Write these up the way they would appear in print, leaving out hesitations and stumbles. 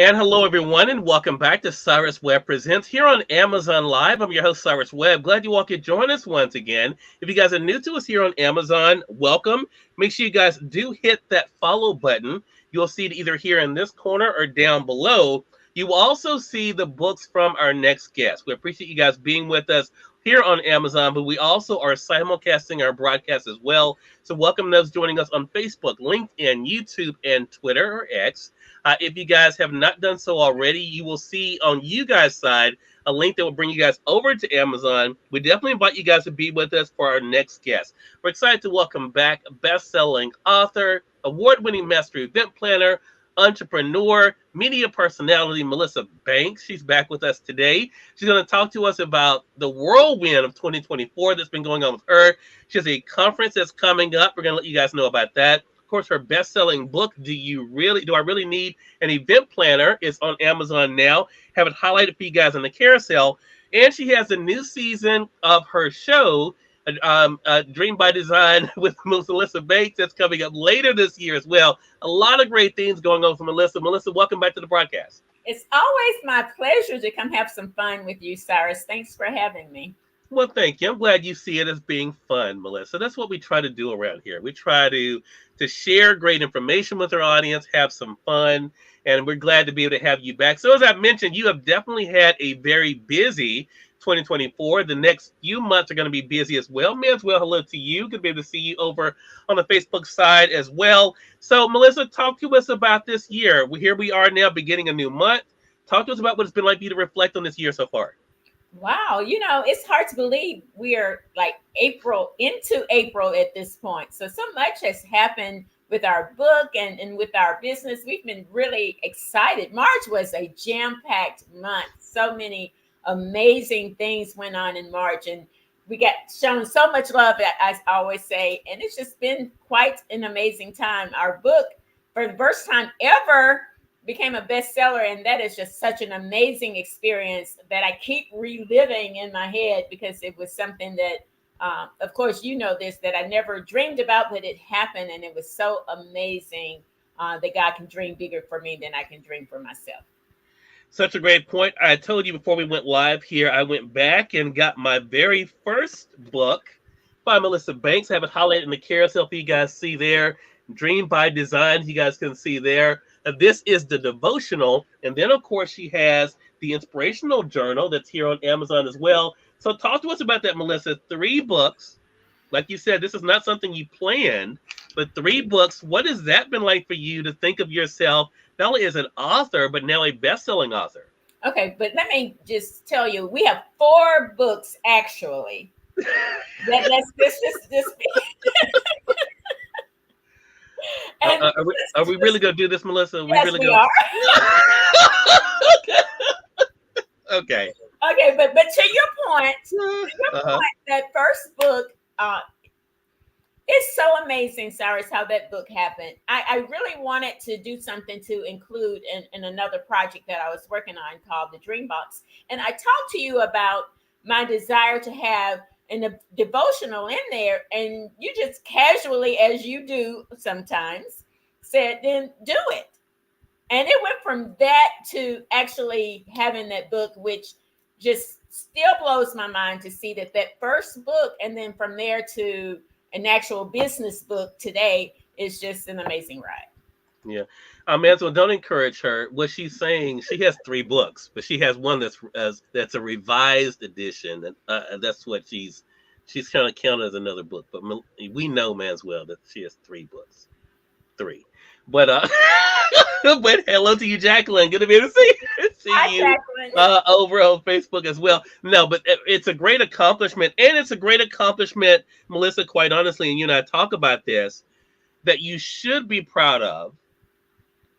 And hello, everyone, and welcome back to Cyrus Webb Presents here on Amazon Live. I'm your host, Cyrus Webb. Glad you all could join us once again. If you guys are new to us here on Amazon, welcome. Make sure you guys do hit that follow button. You'll see it either here in this corner or down below. You will also see the books from our next guest. We appreciate you guys being with us here on Amazon, but we also are simulcasting our broadcast as well. So welcome those joining us on Facebook, LinkedIn, YouTube, and Twitter or X. If you guys have not done so already, you will see on you guys' side a link that will bring you guys over to Amazon. We definitely invite you guys to be with us for our next guest. We're excited to welcome back best-selling author, award-winning master event planner, entrepreneur, media personality, Melissa Banks. She's back with us today. She's going to talk to us about the whirlwind of 2024 that's been going on with her. She has a conference that's coming up. We're going to let you guys know about that. Of course, her best-selling book, Do I Really Need an Event Planner, is on Amazon now. Have it highlighted for you guys on the carousel. And she has a new season of her show, Dream by Design with Melissa Banks, that's coming up later this year as well. A lot of great things going on for Melissa. Melissa, welcome back to the broadcast. It's always my pleasure to come have some fun with you, Cyrus. Thanks for having me. Well, thank you. I'm glad you see it as being fun, Melissa. That's what we try to do around here. We try to share great information with our audience, have some fun, and we're glad to be able to have you back. So as I mentioned, you have definitely had a very busy 2024. The next few months are going to be busy as well. May as well hello to you. Good to be able to see you over on the Facebook side as well. So Melissa, talk to us about this year. Here we are now beginning a new month. Talk to us about what it's been like for you to reflect on this year so far. Wow, it's hard to believe we're like into April at this point. So much has happened with our book and with our business. We've been really excited. March was a jam-packed month. So many amazing things went on in March, and we got shown so much love, as I always say, and it's just been quite an amazing time. Our book, for the first time ever, became a bestseller, and that is just such an amazing experience that I keep reliving in my head because it was something that, of course, you know this, that I never dreamed about, but it happened, and it was so amazing that God can dream bigger for me than I can dream for myself. Such a great point. I told you before we went live here, I went back and got my very first book by Melissa Banks. I have it highlighted in the carousel for you guys see there. Dream by Design, you guys can see there. This is the devotional. And then, of course, she has the inspirational journal that's here on Amazon as well. So talk to us about that, Melissa. 3 books. Like you said, this is not something you planned, but 3 books. What has that been like for you to think of yourself not only as an author, but now a best-selling author? Okay, but let me just tell you, we have 4 books, actually. Let's just And are we really going to do this, Melissa? Yes, we are. Okay. Okay, but to your point, that first book, it's so amazing, Cyrus, how that book happened. I really wanted to do something to include in another project that I was working on called the Dream Box. And I talked to you about my desire to have a devotional in there, and you just casually, as you do sometimes, said, then do it. And it went from that to actually having that book, which just still blows my mind to see that first book, and then from there to an actual business book today, is just an amazing ride. Yeah. Well, don't encourage her. What she's saying, she has 3 books, but she has one that's a revised edition, and that's what she's kind of counted as another book. But we know, Manswell, that she has 3 books. 3. But but hello to you, Jacqueline. Good to be able to see Hi, you Jacqueline. over on Facebook as well. No, but it's a great accomplishment, and it's a great accomplishment, Melissa. Quite honestly, and you and I talk about this, that you should be proud of,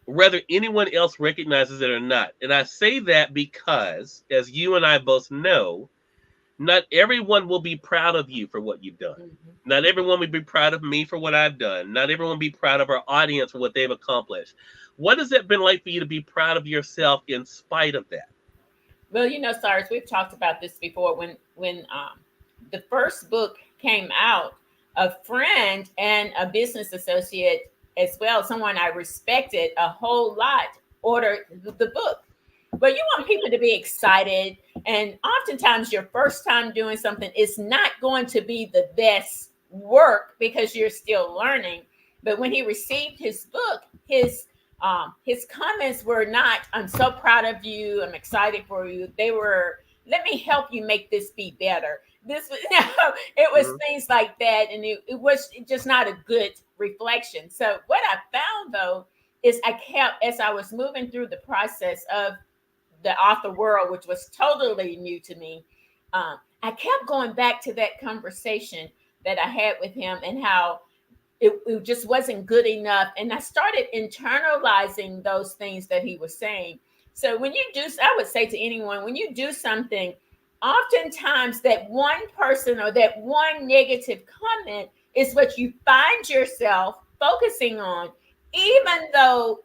whether anyone else recognizes it or not. And I say that because, as you and I both know, not everyone will be proud of you for what you've done. Mm-hmm. Not everyone will be proud of me for what I've done. Not everyone will be proud of our audience for what they've accomplished. What has it been like for you to be proud of yourself in spite of that? Well, Cyrus, we've talked about this before. When the first book came out, a friend and a business associate as well, someone I respected a whole lot, order the book. But you want people to be excited. And oftentimes, your first time doing something is not going to be the best work because you're still learning. But when he received his book, his comments were not, "I'm so proud of you. I'm excited for you." They were, "Let me help you make this be better." This was, it was Mhm. things like that, and it was just not a good reflection. So what I found though is I kept, as I was moving through the process of the author world, which was totally new to me, I kept going back to that conversation that I had with him and how it just wasn't good enough. And I started internalizing those things that he was saying. So when you do, I would say to anyone, when you do something, oftentimes that one person or that one negative comment is what you find yourself focusing on, even though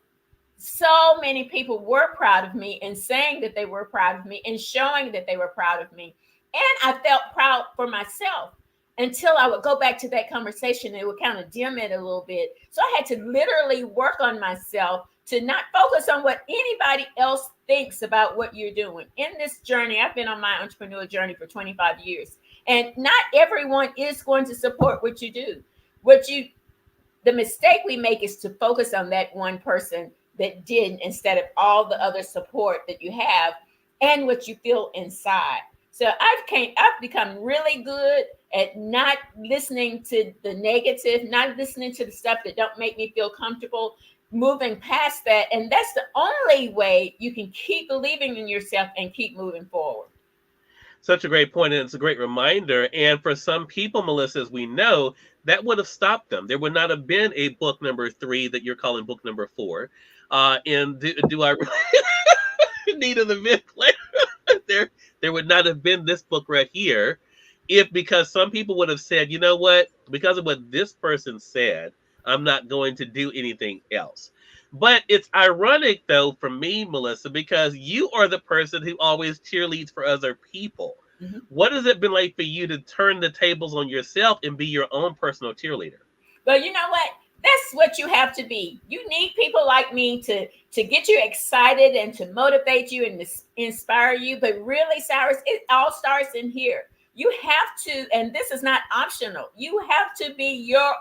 so many people were proud of me and saying that they were proud of me and showing that they were proud of me. And I felt proud for myself until I would go back to that conversation. It would kind of dim it a little bit. So I had to literally work on myself to not focus on what anybody else thinks about what you're doing. In this journey, I've been on my entrepreneurial journey for 25 years, and not everyone is going to support what you do. What you The mistake we make is to focus on that one person that didn't, instead of all the other support that you have and what you feel inside. So I've become really good at not listening to the negative, not listening to the stuff that don't make me feel comfortable, moving past that. And that's the only way you can keep believing in yourself and keep moving forward. Such a great point, and it's a great reminder. And for some people, Melissa, as we know, that would have stopped them. There would not have been a book number 3 that you're calling book number 4. And do I really need an event planner? There would not have been this book right here if, because some people would have said, you know what, because of what this person said, I'm not going to do anything else. But it's ironic though for me, Melissa, because you are the person who always cheerleads for other people. Mhm. What has it been like for you to turn the tables on yourself and be your own personal cheerleader? But you know what? That's what you have to be. You need people like me to get you excited and to motivate you and to inspire you. But really, Cyrus, it all starts in here. You have to, and this is not optional. You have to be your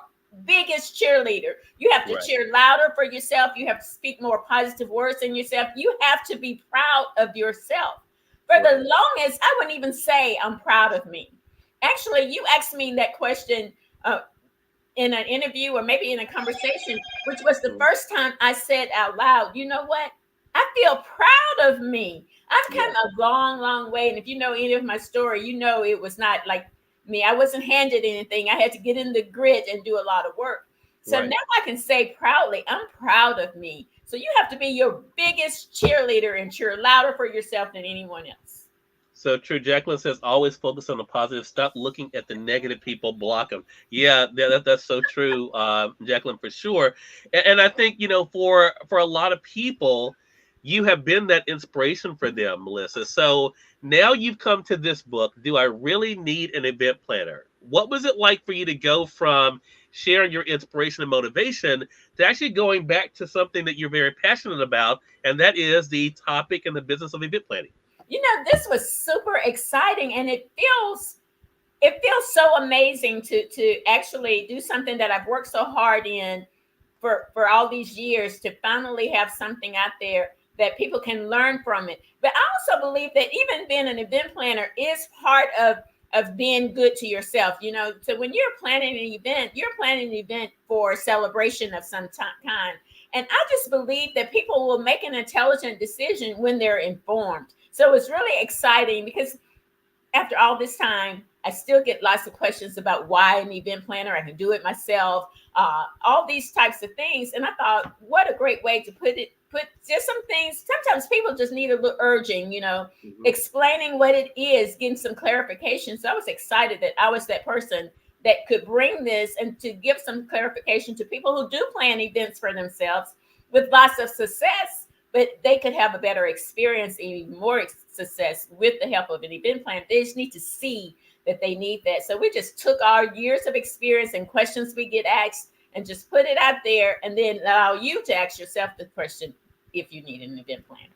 biggest cheerleader. You have to Right, cheer louder for yourself. You have to speak more positive words in yourself. You have to be proud of yourself. For the right. longest, I wouldn't even say I'm proud of me. Actually, you asked me that question in an interview or maybe in a conversation, which was the Mhm. first time I said out loud, you know what? I feel proud of me. I've come Yeah, a long, long way. And if you know any of my story, you know it was not like me. I wasn't handed anything. I had to get in the grit and do a lot of work. So right. now I can say proudly, I'm proud of me. So you have to be your biggest cheerleader and cheer louder for yourself than anyone else. So true. Jacqueline says always focus on the positive. Stop looking at the negative people. Block them. Yeah, that's so true, Jacqueline, for sure. And I think for a lot of people, you have been that inspiration for them, Melissa. So now you've come to this book. Do I really need an event planner? What was it like for you to go from sharing your inspiration and motivation to actually going back to something that you're very passionate about, and that is the topic and the business of event planning? This was super exciting, and it feels so amazing to actually do something that I've worked so hard in for all these years, to finally have something out there that people can learn from it. But I also believe that even being an event planner is part of being good to yourself. So when you're planning an event, you're planning an event for celebration of some kind. And I just believe that people will make an intelligent decision when they're informed. So it's really exciting because after all this time, I still get lots of questions about why an event planner. I can do it myself. All these types of things, and I thought, what a great way to put it. Put just some things. Sometimes people just need a little urging, Mhm. explaining what it is, getting some clarification. So I was excited that I was that person that could bring this and to give some clarification to people who do plan events for themselves with lots of success, but they could have a better experience, even more success with the help of an event plan. They just need to see that they need that. So we just took our years of experience and questions we get asked and just put it out there, and then allow you to ask yourself the question, if you need an event planner.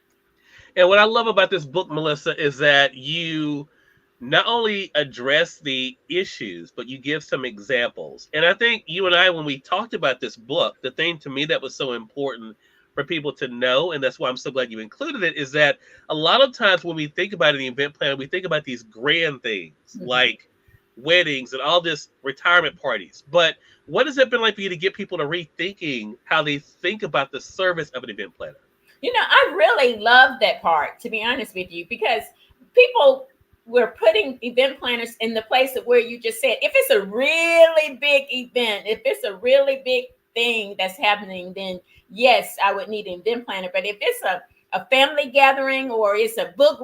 And what I love about this book, Melissa, is that you not only address the issues, but you give some examples. And I think you and I, when we talked about this book, the thing to me that was so important for people to know, and that's why I'm so glad you included it, is that a lot of times when we think about an event planner, we think about these grand things like weddings and all this retirement parties. But what has it been like for you to get people to rethinking how they think about the service of an event planner? I really love that part, to be honest with you, because people were putting event planners in the place of where you just said, if it's a really big event, if it's a really big thing that's happening, then yes, I would need an event planner. But if it's a family gathering or it's a book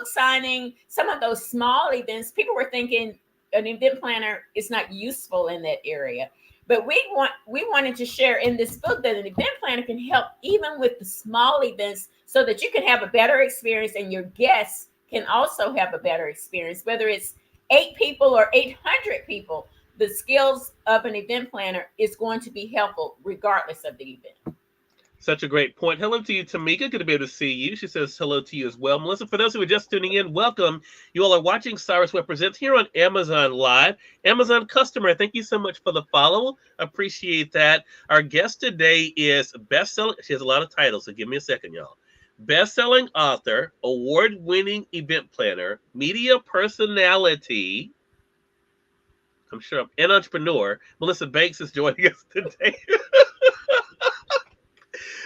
signing, some of those small events, people were thinking an event planner is not useful in that area. But we wanted to share in this book that an event planner can help even with the small events so that you can have a better experience and your guests can also have a better experience, whether it's 8 people or 800 people. The skills of an event planner is going to be helpful regardless of the event. Such a great point. Hello to you, Tamika. Good to be able to see you. She says hello to you as well. Melissa, for those who are just tuning in, welcome. You all are watching Cyrus Webb Presents here on Amazon Live. Amazon customer, thank you so much for the follow. Appreciate that. Our guest today is best-selling. She has a lot of titles, so give me a second, y'all. Best-selling author, award-winning event planner, media personality, I'm sure, and entrepreneur. Melissa Banks is joining us today.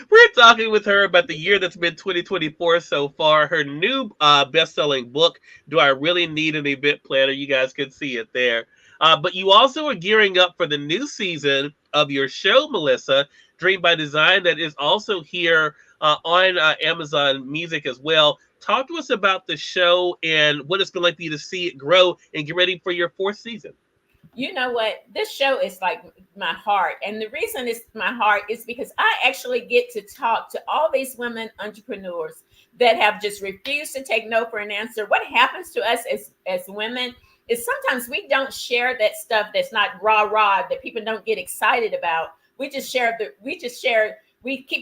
We're talking with her about the year that's been 2024 so far. Her new best-selling book, Do I Really Need an Event Planner? You guys can see it there. But you also are gearing up for the new season of your show, Melissa, Dream by Design, that is also here on Amazon Music as well. Talk to us about the show and what it's been like for you to see it grow and get ready for your 4th season. You know what? This show is like my heart. And the reason it's my heart is because I actually get to talk to all these women entrepreneurs that have just refused to take no for an answer. What happens to us as women is sometimes we don't share that stuff that's not rah, that people don't get excited about. We keep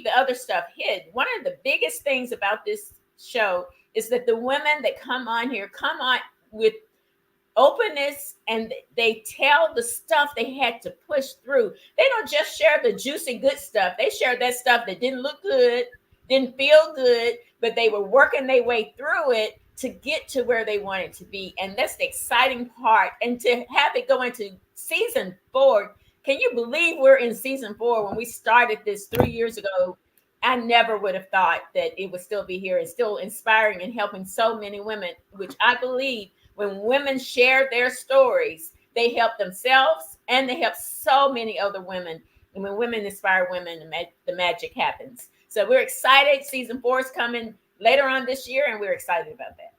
the other stuff hid. One of the biggest things about this show is that the women that come on here come on with openness, and they tell the stuff they had to push through. They don't just share the juicy good stuff. They share that stuff that didn't look good, didn't feel good, but they were working their way through it to get to where they wanted to be. And that's the exciting part. And to have it go into season 4, can you believe we're in season 4? When we started this 3 years ago, I never would have thought that it would still be here and still inspiring and helping so many women, which I believe when women share their stories, they help themselves and they help so many other women. And when women inspire women, the magic happens. So we're excited. Season 4 is coming later on this year, and we're excited about that.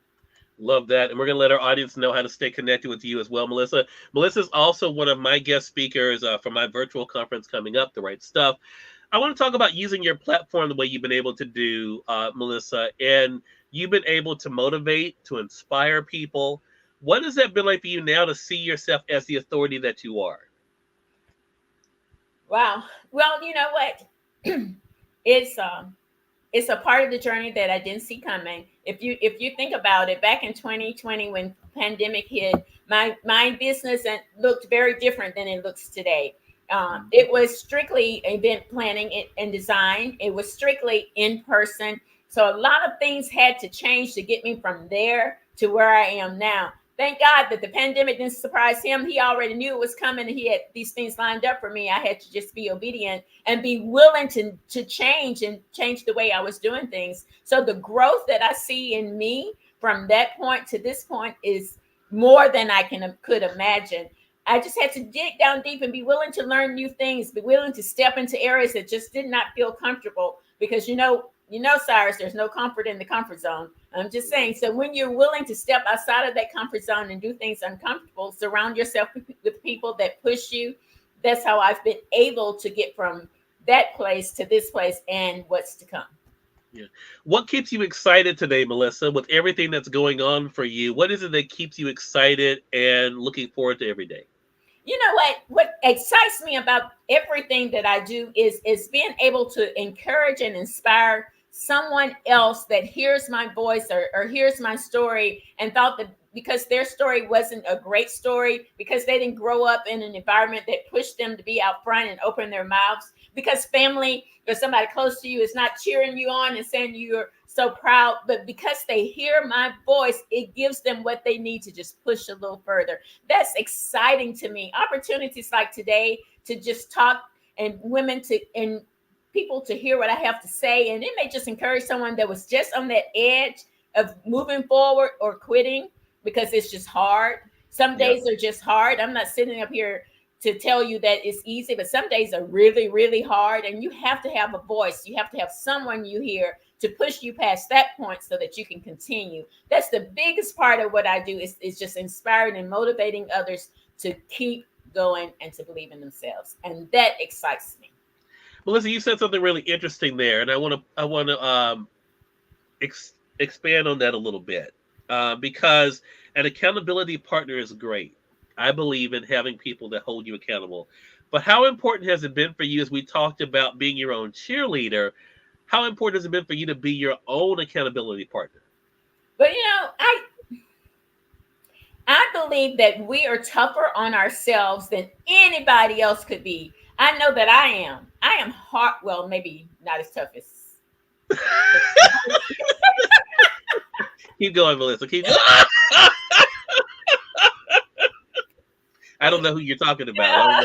Love that. And we're going to let our audience know how to stay connected with you as well, Melissa. Melissa is also one of my guest speakers for my virtual conference coming up, The Right Stuff. I want to talk about using your platform the way you've been able to do, Melissa, and you've been able to motivate, to inspire people. What has that been like for you now to see yourself as the authority that you are? Wow. Well, you know what? It's a part of the journey that I didn't see coming. If you think about it, back in 2020 when pandemic hit, my business looked very different than it looks today. It was strictly event planning and design. It was strictly in person. So a lot of things had to change to get me from there to where I am now. Thank God that the pandemic didn't surprise him. He already knew it was coming. He had these things lined up for me. I had to just be obedient and be willing to change and change the way I was doing things. So the growth that I see in me from that point to this point is more than I could imagine. I just had to dig down deep and be willing to learn new things, be willing to step into areas that just did not feel comfortable because, Cyrus, there's no comfort in the comfort zone. I'm just saying. So when you're willing to step outside of that comfort zone and do things uncomfortable, surround yourself with people that push you. That's how I've been able to get from that place to this place and what's to come. Yeah. What keeps you excited today, Melissa, with everything that's going on for you? What is it that keeps you excited and looking forward to every day? You know what excites me about everything that I do is being able to encourage and inspire someone else that hears my voice or hears my story and thought that because their story wasn't a great story, because they didn't grow up in an environment that pushed them to be out front and open their mouths, because family or somebody close to you is not cheering you on and saying you're so proud, but because they hear my voice, it gives them what they need to just push a little further. That's exciting to me. Opportunities like today to just talk and women to and people to hear what I have to say, and it may just encourage someone that was just on that edge of moving forward or quitting because it's just hard. Some Yep. days are just hard. I'm not sitting up here to tell you that it's easy, but some days are really, really hard, and you have to have a voice. You have to have someone you hear to push you past that point so that you can continue. That's the biggest part of what I do is just inspiring and motivating others to keep going and to believe in themselves, and that excites me. Melissa, you said something really interesting there, and I want to expand on that a little bit because an accountability partner is great. I believe in having people that hold you accountable. But how important has it been for you, as we talked about being your own cheerleader? How important has it been for you to be your own accountability partner? But I believe that we are tougher on ourselves than anybody else could be. I know that I am. I am hard. Well, maybe not as tough as. Keep going, Melissa. Keep going. I don't know who you're talking about.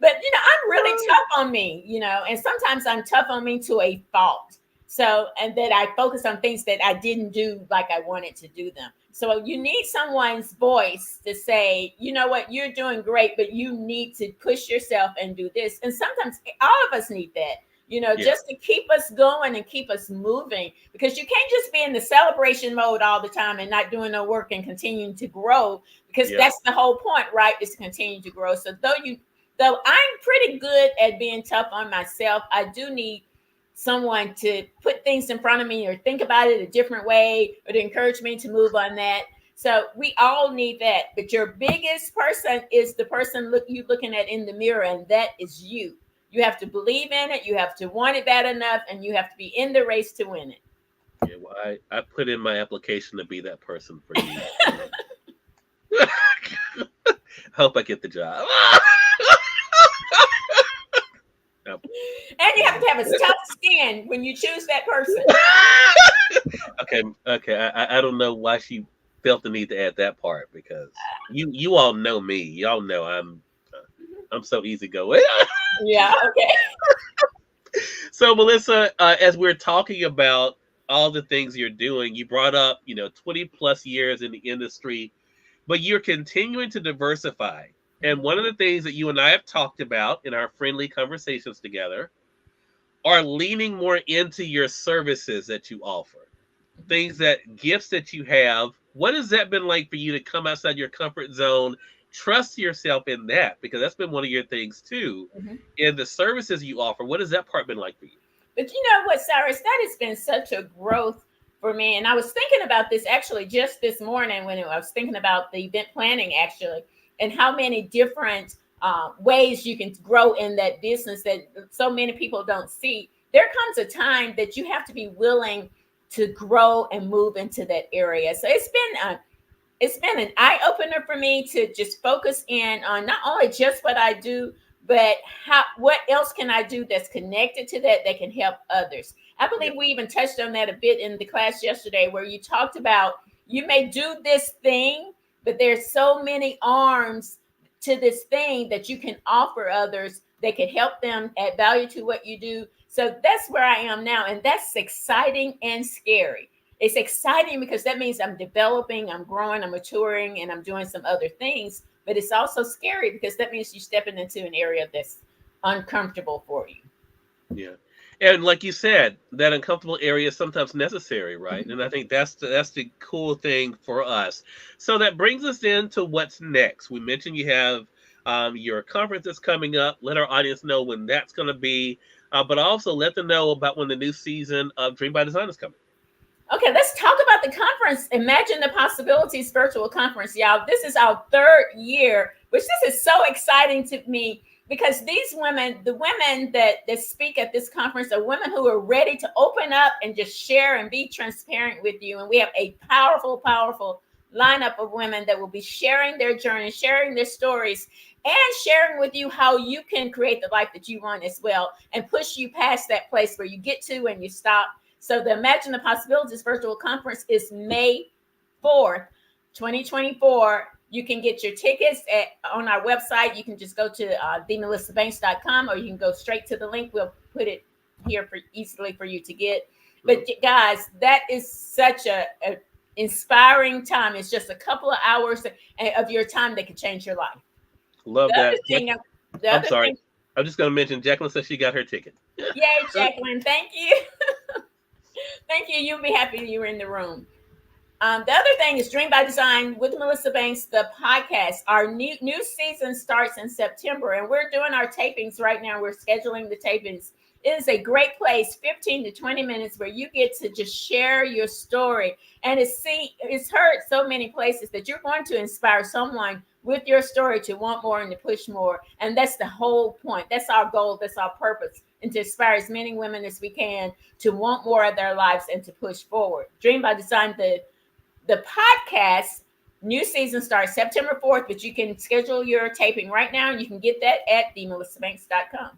But I'm really tough on me, and sometimes I'm tough on me to a fault. So, and that I focus on things that I didn't do like I wanted to do them. So you need someone's voice to say, you know what, you're doing great, but you need to push yourself and do this. And sometimes all of us need that, Yeah. just to keep us going and keep us moving, because you can't just be in the celebration mode all the time and not doing no work and continuing to grow, because Yeah. that's the whole point, right? Is to continue to grow. So though I'm pretty good at being tough on myself, I do need someone to put things in front of me or think about it a different way or to encourage me to move on that. So we all need that. But your biggest person is the person you looking at in the mirror, and that is you. You have to believe in it. You have to want it bad enough, and you have to be in the race to win it. Yeah, well, I put in my application to be that person for you. Hope I get the job. And you have to have a tough skin when you choose that person. Okay. I don't know why she felt the need to add that part, because you all know me. Y'all know I'm so easygoing. Yeah. Okay. So Melissa, as we're talking about all the things you're doing, you brought up 20 plus years in the industry, but you're continuing to diversify. And one of the things that you and I have talked about in our friendly conversations together are leaning more into your services that you offer, gifts that you have. What has that been like for you to come outside your comfort zone, trust yourself in that? Because that's been one of your things too, in the services you offer. What has that part been like for you? But you know what, Cyrus, that has been such a growth for me. And I was thinking about this actually just this morning when I was thinking about the event planning, actually, and how many different ways you can grow in that business that so many people don't see. There comes a time that you have to be willing to grow and move into that area. So it's been an eye opener for me to just focus in on not only just what I do, but what else can I do that's connected to that can help others. I believe we even touched on that a bit in the class yesterday, where you talked about you may do this thing, but there's so many arms to this thing that you can offer others that can help them add value to what you do. So that's where I am now. And that's exciting and scary. It's exciting because that means I'm developing, I'm growing, I'm maturing, and I'm doing some other things. But it's also scary because that means you're stepping into an area that's uncomfortable for you. Yeah. And like you said, that uncomfortable area is sometimes necessary, right? And I think that's the cool thing for us. So that brings us into what's next. We mentioned you have your conference that's coming up. Let our audience know when that's going to be, but also let them know about when the new season of Dream by Design is coming. Okay, let's talk about the conference. Imagine the Possibilities virtual conference, y'all. This is our third year, which this is so exciting to me because these women, the women that speak at this conference, are women who are ready to open up and just share and be transparent with you. And we have a powerful, powerful lineup of women that will be sharing their journey, sharing their stories, and sharing with you how you can create the life that you want as well, and push you past that place where you get to and you stop. So the Imagine the Possibilities virtual conference is May 4th, 2024. You can get your tickets on our website. You can just go to themelissabanks.com, or you can go straight to the link. We'll put it here for easily for you to get. But guys, that is such a inspiring time. It's just a couple of hours of your time that can change your life. Love The that. other thing, I'm sorry. I'm just going to mention Jacqueline says she got her ticket. Yay, Jacqueline. Thank you. Thank you. You'll be happy you were in the room. The other thing is Dream by Design with Melissa Banks, the podcast. Our new season starts in September, and we're doing our tapings right now. We're scheduling the tapings. It is a great place, 15 to 20 minutes, where you get to just share your story. And it's heard so many places that you're going to inspire someone with your story to want more and to push more. And that's the whole point. That's our goal. That's our purpose. And to inspire as many women as we can to want more of their lives and to push forward. Dream by Design, the podcast, new season starts September 4th, but you can schedule your taping right now, and you can get that at themelissabanks.com.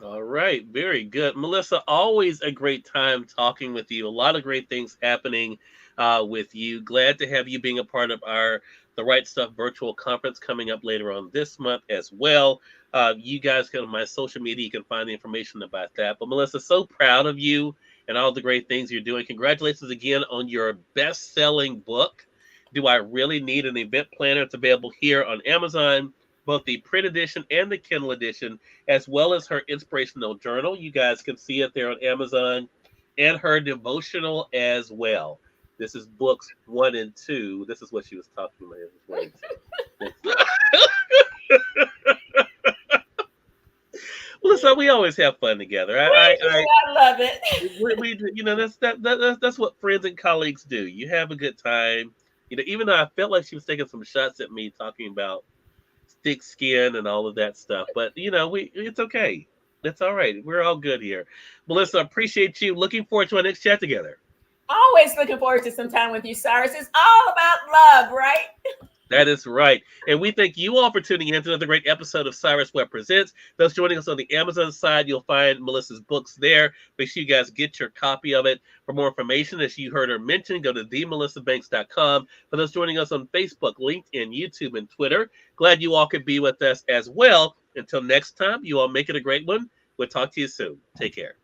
All right. Very good. Melissa, always a great time talking with you. A lot of great things happening with you. Glad to have you being a part of our The Right Stuff virtual conference coming up later on this month as well. You guys go to my social media. You can find the information about that. But Melissa, so proud of you and all the great things you're doing. Congratulations again on your best-selling book. Do I Really Need an Event Planner? It's available here on Amazon, both the print edition and the Kindle edition, as well as her inspirational journal. You guys can see it there on Amazon, and her devotional as well. This is books 1 and 2. This is what she was talking about. Well, so we always have fun together. I love it. We that's what friends and colleagues do. You have a good time. Even though I felt like she was taking some shots at me talking about thick skin and all of that stuff, but it's okay. That's all right. We're all good here. Melissa, appreciate you. Looking forward to our next chat together. Always looking forward to some time with you, Cyrus. It's all about love, right? That is right. And we thank you all for tuning in to another great episode of Cyrus Webb Presents. Those joining us on the Amazon side, you'll find Melissa's books there. Make sure you guys get your copy of it. For more information, as you heard her mention, go to themelissabanks.com. For those joining us on Facebook, LinkedIn, YouTube, and Twitter, glad you all could be with us as well. Until next time, you all make it a great one. We'll talk to you soon. Take care.